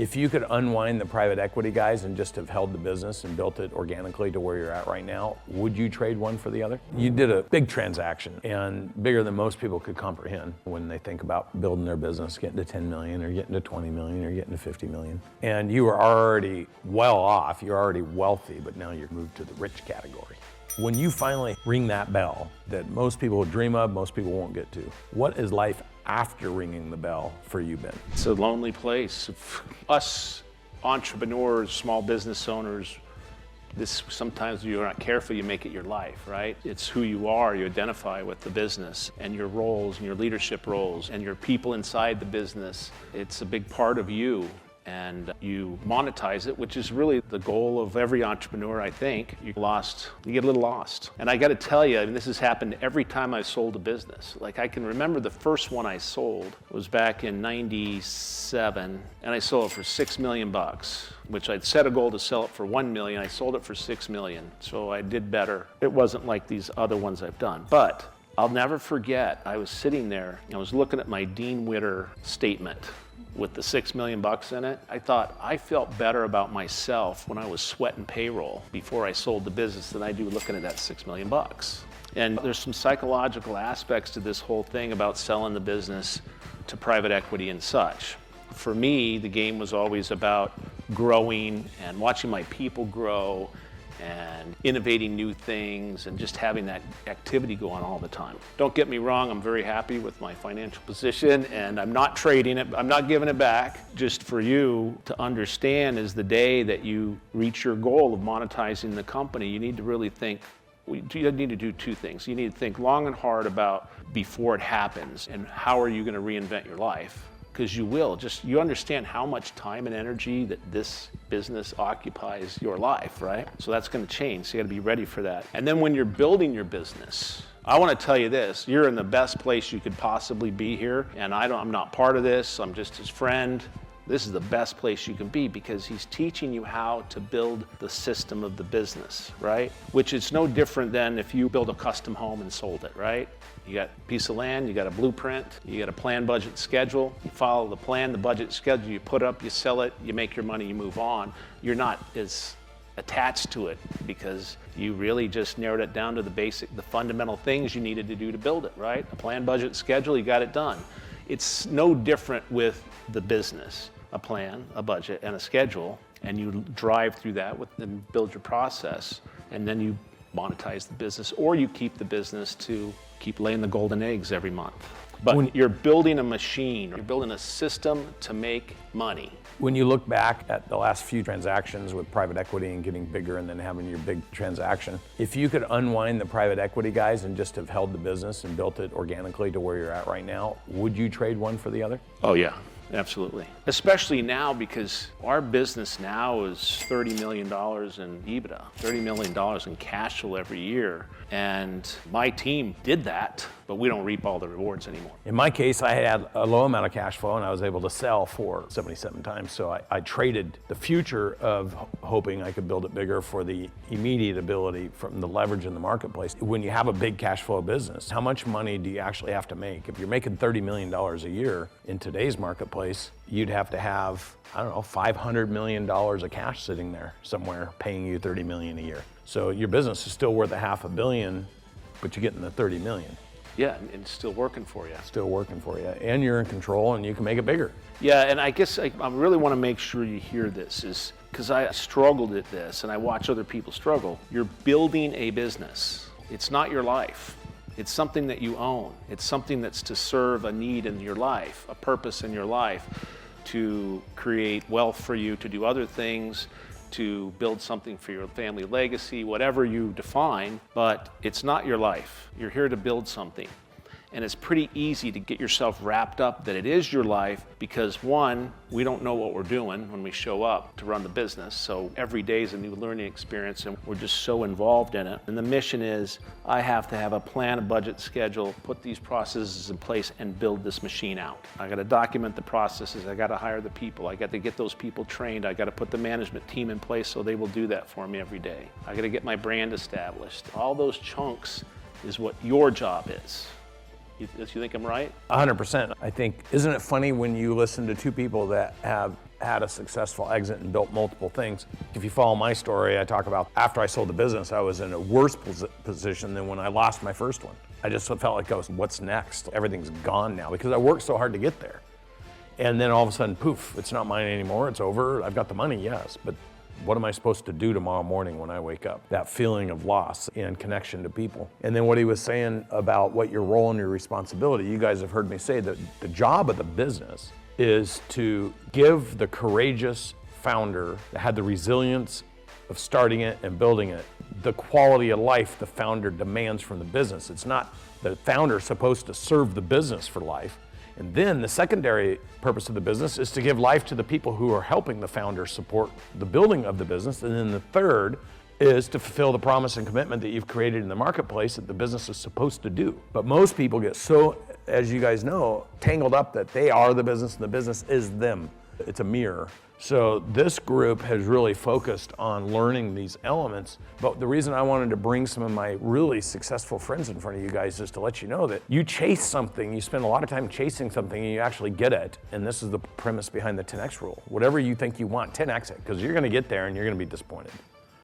If you could unwind the private equity guys and just have held the business and built it organically to where you're at right now, would you trade one for the other? You did a big transaction, and bigger than most people could comprehend when they think about building their business, getting to 10 million or getting to 20 million or getting to 50 million. And you were already well off, you're already wealthy, but now you're moved to the rich category. When you finally ring that bell that most people would dream of, most people won't get to, what is life after ringing the bell for you, Ben? It's a lonely place. Us entrepreneurs, small business owners, sometimes you're not careful, you make it your life, right? It's who you are, you identify with the business and your roles and your leadership roles and your people inside the business. It's a big part of you. And you monetize it, which is really the goal of every entrepreneur, I think. You get a little lost. And I got to tell you, this has happened every time I sold a business. Like, I can remember the first one I sold was back in '97, and I sold it for $6 million, which I'd set a goal to sell it for $1 million. I sold it for $6 million, so I did better. It wasn't like these other ones I've done. But I'll never forget, I was sitting there, I was looking at my Dean Witter statement with the $6 million in it. I thought I felt better about myself when I was sweating payroll before I sold the business than I do looking at that $6 million. And there's some psychological aspects to this whole thing about selling the business to private equity and such. For me, the game was always about growing and watching my people grow and innovating new things and just having that activity go on all the time. Don't get me wrong, I'm very happy with my financial position and I'm not trading it, I'm not giving it back. Just for you to understand is the day that you reach your goal of monetizing the company, you need to really think, you need to do two things. You need to think long and hard about before it happens and how are you going to reinvent your life. Because you will, you understand how much time and energy that this business occupies your life, right? So that's going to change, so you got to be ready for that. And then when you're building your business, I want to tell you this, you're in the best place you could possibly be here, and I'm not part of this, I'm just his friend. This is the best place you can be because he's teaching you how to build the system of the business, right? Which is no different than if you build a custom home and sold it, right? You got a piece of land, you got a blueprint, you got a plan, budget, schedule. You follow the plan, the budget, schedule, you put up, you sell it, you make your money, you move on. You're not as attached to it because you really just narrowed it down to the fundamental things you needed to do to build it, right? A plan, budget, schedule, you got it done. It's no different with the business. A plan, a budget, and a schedule, and you drive through that and build your process, and then you monetize the business, or you keep the business to keep laying the golden eggs every month. But when you're building a machine, you're building a system to make money. When you look back at the last few transactions with private equity and getting bigger and then having your big transaction, if you could unwind the private equity guys and just have held the business and built it organically to where you're at right now, would you trade one for the other? Oh yeah. Absolutely. Especially now because our business now is $30 million in EBITDA, $30 million in cash flow every year. And my team did that, but we don't reap all the rewards anymore. In my case, I had a low amount of cash flow and I was able to sell for 77 times. So I traded the future of hoping I could build it bigger for the immediate ability from the leverage in the marketplace. When you have a big cash flow business, how much money do you actually have to make? If you're making $30 million a year in today's marketplace, you'd have to have, I don't know, $500 million of cash sitting there somewhere paying you $30 million a year. So your business is still worth $500 million, but you're getting the $30 million. Yeah, and it's still working for you. Still working for you. And you're in control and you can make it bigger. Yeah, and I guess I really want to make sure you hear this is because I struggled at this and I watch other people struggle. You're building a business. It's not your life. It's something that you own. It's something that's to serve a need in your life, a purpose in your life, to create wealth for you, to do other things, to build something for your family legacy, whatever you define, but it's not your life. You're here to build something. And it's pretty easy to get yourself wrapped up that it is your life because one, we don't know what we're doing when we show up to run the business. So every day is a new learning experience and we're just so involved in it. And the mission is I have to have a plan, a budget, schedule, put these processes in place and build this machine out. I got to document the processes. I got to hire the people. I got to get those people trained. I got to put the management team in place so they will do that for me every day. I got to get my brand established. All those chunks is what your job is. You think I'm right? 100%. I think, isn't it funny when you listen to two people that have had a successful exit and built multiple things. If you follow my story, I talk about after I sold the business, I was in a worse position than when I lost my first one. I just felt like what's next? Everything's gone now because I worked so hard to get there. And then all of a sudden, poof, it's not mine anymore, it's over. I've got the money, yes, but what am I supposed to do tomorrow morning when I wake up? That feeling of loss and connection to people. And then what he was saying about what your role and your responsibility, you guys have heard me say that the job of the business is to give the courageous founder that had the resilience of starting it and building it the quality of life the founder demands from the business. It's not the founder supposed to serve the business for life. And then the secondary purpose of the business is to give life to the people who are helping the founder support the building of the business. And then the third is to fulfill the promise and commitment that you've created in the marketplace that the business is supposed to do. But most people get so, as you guys know, tangled up that they are the business and the business is them. It's a mirror. So this group has really focused on learning these elements. But the reason I wanted to bring some of my really successful friends in front of you guys is to let you know that you chase something, you spend a lot of time chasing something and you actually get it. And this is the premise behind the 10X rule. Whatever you think you want, 10X it, because you're gonna get there and you're gonna be disappointed.